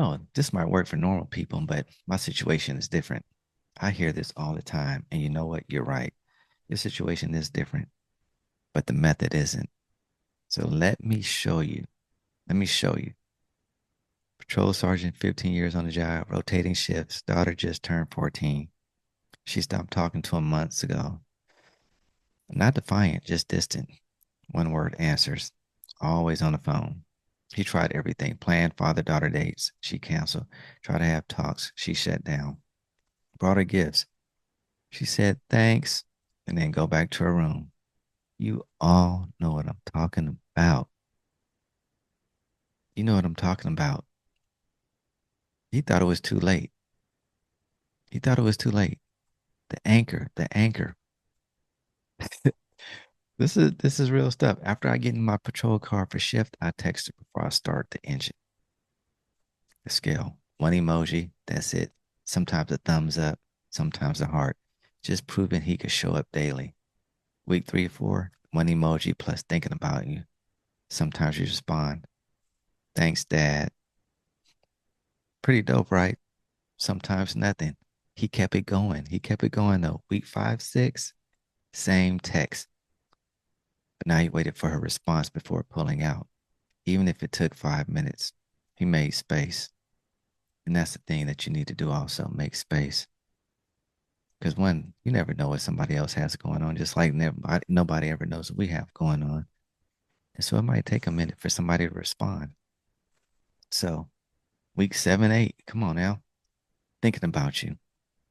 Oh, this might work for normal people, but my situation is different. I hear this all the time. And you know what? You're right. Your situation is different, but the method isn't. So let me show you. Let me show you. Patrol sergeant, 15 years on the job, rotating shifts. Daughter just turned 14. She stopped talking to him months ago. Not defiant, just distant. One word answers. Always on the phone. He tried everything. Planned father-daughter dates. She canceled. Tried to have talks. She shut down. Brought her gifts. She said thanks and then go back to her room. You all know what I'm talking about. You know what I'm talking about. He thought it was too late. He thought it was too late. The anchor, the anchor. This is real stuff. After I get in my patrol car for shift, I text her before I start the engine. The scale. One emoji, that's it. Sometimes a thumbs up, sometimes a heart. Just proving he could show up daily. Week 3 or 4, one emoji plus thinking about you. Sometimes you respond, thanks, Dad. Pretty dope, right? Sometimes nothing. He kept it going. He kept it going though. Week 5, 6, same text. But now he waited for her response before pulling out. Even if it took 5 minutes, he made space. And that's the thing that you need to do also, make space. Because one, you never know what somebody else has going on, just like nobody ever knows what we have going on. And so it might take a minute for somebody to respond. So week 7, 8, come on now, thinking about you.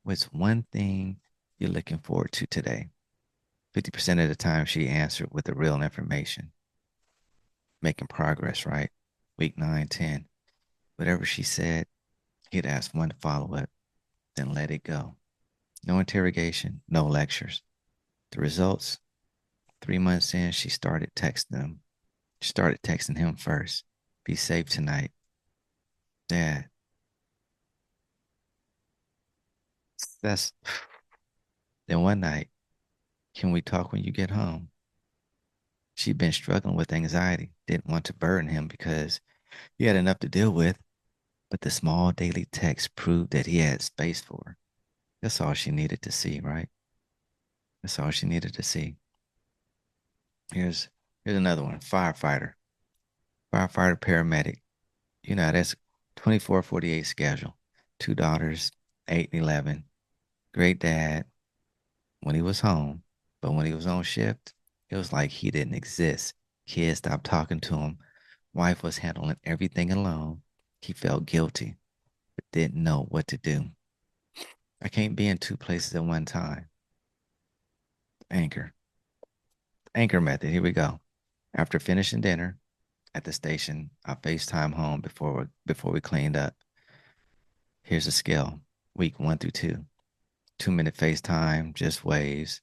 What's one thing you're looking forward to today? 50% of the time she answered with the real information, making progress, right? Week 9, 10, whatever she said, he'd ask one follow up, then let it go. No interrogation, no lectures. The results, 3 months in, she started texting them. She started texting him first. Be safe tonight. Dad, that's then one night, can we talk when you get home? She'd been struggling with anxiety, didn't want to burden him because he had enough to deal with, but the small daily text proved that he had space for her. That's all she needed to see, right? That's all she needed to see. Here's here's another one. Firefighter, paramedic. You know, that's 24/48 schedule. Two daughters, 8 and 11. Great dad when he was home, but when he was on shift, it was like he didn't exist. Kids stopped talking to him. Wife was handling everything alone. He felt guilty, but didn't know what to do. I can't be in two places at one time. Anchor. Anchor method. Here we go. After finishing dinner at the station, I FaceTime home before we cleaned up. Here's a scale. Week 1 through 2. 2 minute FaceTime, just waves.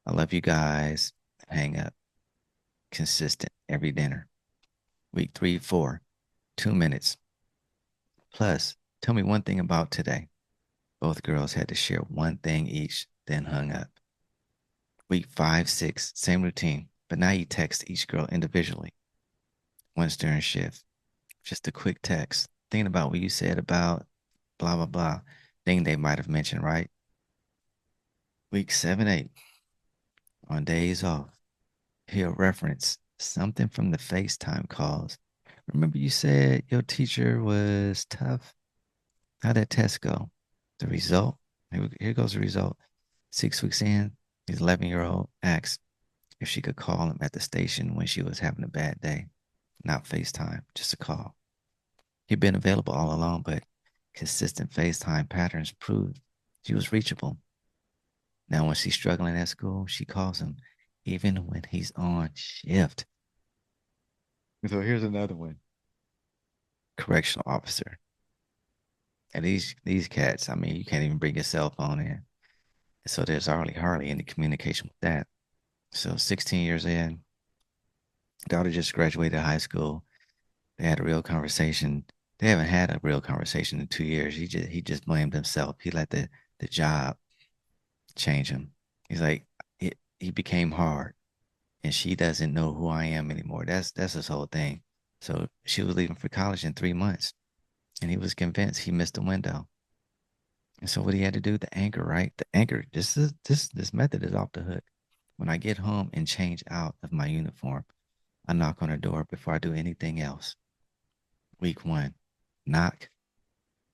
I love you guys. Hang up. Consistent every dinner. Week 3, 4. 2 minutes. Plus, tell me one thing about today. Both girls had to share one thing each, then hung up. Week 5, 6, same routine, but now you text each girl individually. Once during shift. Just a quick text. Thinking about what you said about blah, blah, blah. Thing they might have mentioned, right? Week 7, 8, on days off. He'll reference something from the FaceTime calls. Remember you said your teacher was tough? How'd that test go? The result? Here goes the result. 6 weeks in, his 11-year-old asked if she could call him at the station when she was having a bad day. Not FaceTime, just a call. He'd been available all along, but consistent FaceTime patterns proved she was reachable. Now, when she's struggling at school, she calls him even when he's on shift. So here's another one. Correctional officer. And these cats, I mean, you can't even bring your cell phone in. So there's hardly any communication with that. So 16 years in, daughter just graduated high school. They had a real conversation. They haven't had a real conversation in 2 years. He just blamed himself. He let the job change him. He's like, he became hard, and she doesn't know who I am anymore. That's his whole thing. So she was leaving for college in 3 months. And he was convinced he missed the window. And so what he had to do, the anchor, right? The anchor, this method is off the hook. When I get home and change out of my uniform, I knock on her door before I do anything else. Week one, knock,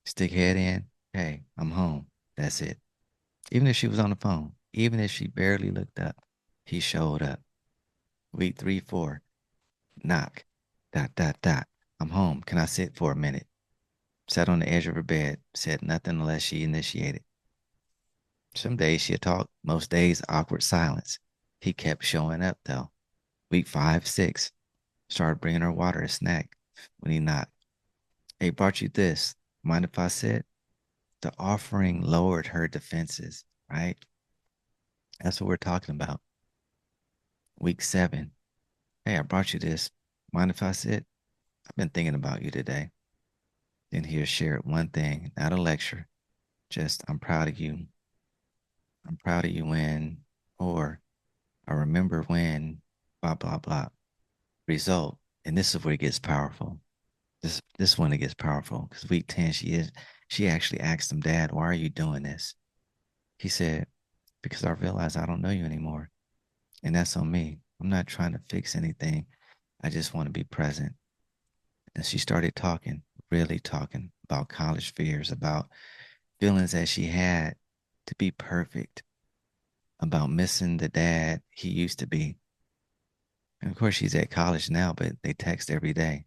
stick head in. Hey, I'm home. That's it. Even if she was on the phone, even if she barely looked up, he showed up. Week three, four, knock, dot, dot, dot. I'm home. Can I sit for a minute? Sat on the edge of her bed, said nothing unless she initiated. Some days she'd talk, most days awkward silence. He kept showing up though. Week five, six, started bringing her water and snack when he knocked. Hey, brought you this. Mind if I sit? The offering lowered her defenses, right? That's what we're talking about. Week seven, hey, I brought you this. Mind if I sit? I've been thinking about you today. Then he'll share one thing, not a lecture. Just, I'm proud of you. I'm proud of you when, or I remember when, blah, blah, blah. Result. And this is where it gets powerful. This one it gets powerful because week 10, she actually asked him, Dad, why are you doing this? He said, because I realize I don't know you anymore. And that's on me. I'm not trying to fix anything. I just want to be present. And she started talking, really talking about college fears, about feelings that she had to be perfect, about missing the dad he used to be. And of course, she's at college now, but they text every day.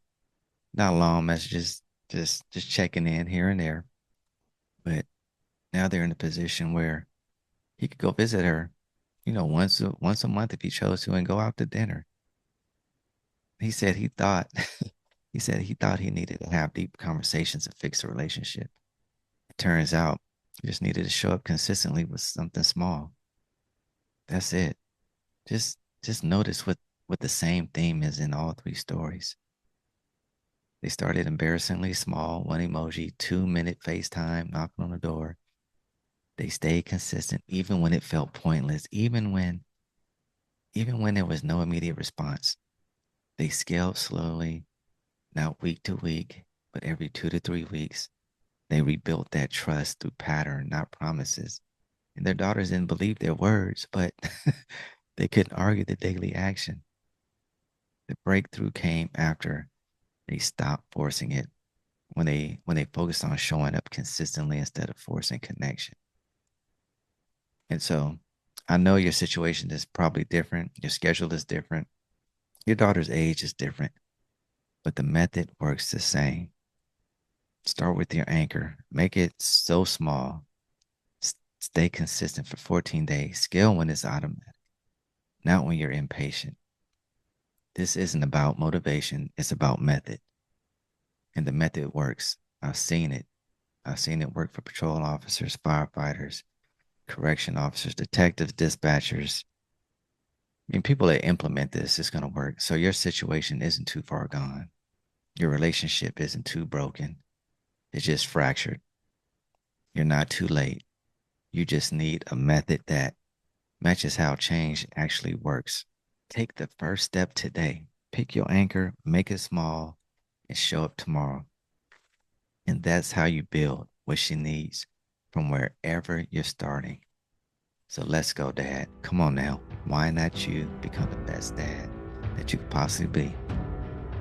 Not long messages, just checking in here and there. But now they're in a position where he could go visit her, once a month if he chose to, and go out to dinner. He said he thought he needed to have deep conversations to fix a relationship. It turns out he just needed to show up consistently with something small. That's it. Just notice what the same theme is in all three stories. They started embarrassingly small, one emoji, 2-minute FaceTime, knocking on the door. They stayed consistent even when it felt pointless, even when there was no immediate response. They scaled slowly, not week to week, but every 2 to 3 weeks. They rebuilt that trust through pattern, not promises. And their daughters didn't believe their words, but they couldn't argue the daily action. The breakthrough came after they stopped forcing it, when they focused on showing up consistently instead of forcing connection. And so I know your situation is probably different. Your schedule is different. Your daughter's age is different, but the method works the same. Start with your anchor. Make it so small. Stay consistent for 14 days. Scale when it's automatic, not when you're impatient. This isn't about motivation. It's about method. And the method works. I've seen it. I've seen it work for patrol officers, firefighters, correction officers, detectives, dispatchers. I mean, people that implement this, it's going to work. So your situation isn't too far gone. Your relationship isn't too broken. It's just fractured. You're not too late. You just need a method that matches how change actually works. Take the first step today. Pick your anchor, make it small, and show up tomorrow. And that's how you build what she needs from wherever you're starting. So let's go, Dad. Come on now. Why not you become the best dad that you could possibly be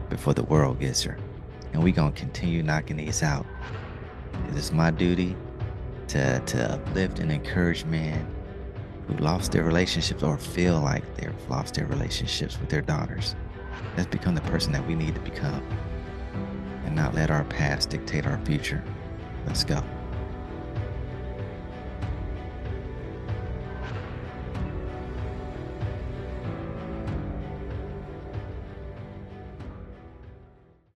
before the world gets her? And we're going to continue knocking these out. It is my duty to uplift and encourage men who lost their relationships or feel like they've lost their relationships with their daughters. Let's become the person that we need to become and not let our past dictate our future. Let's go.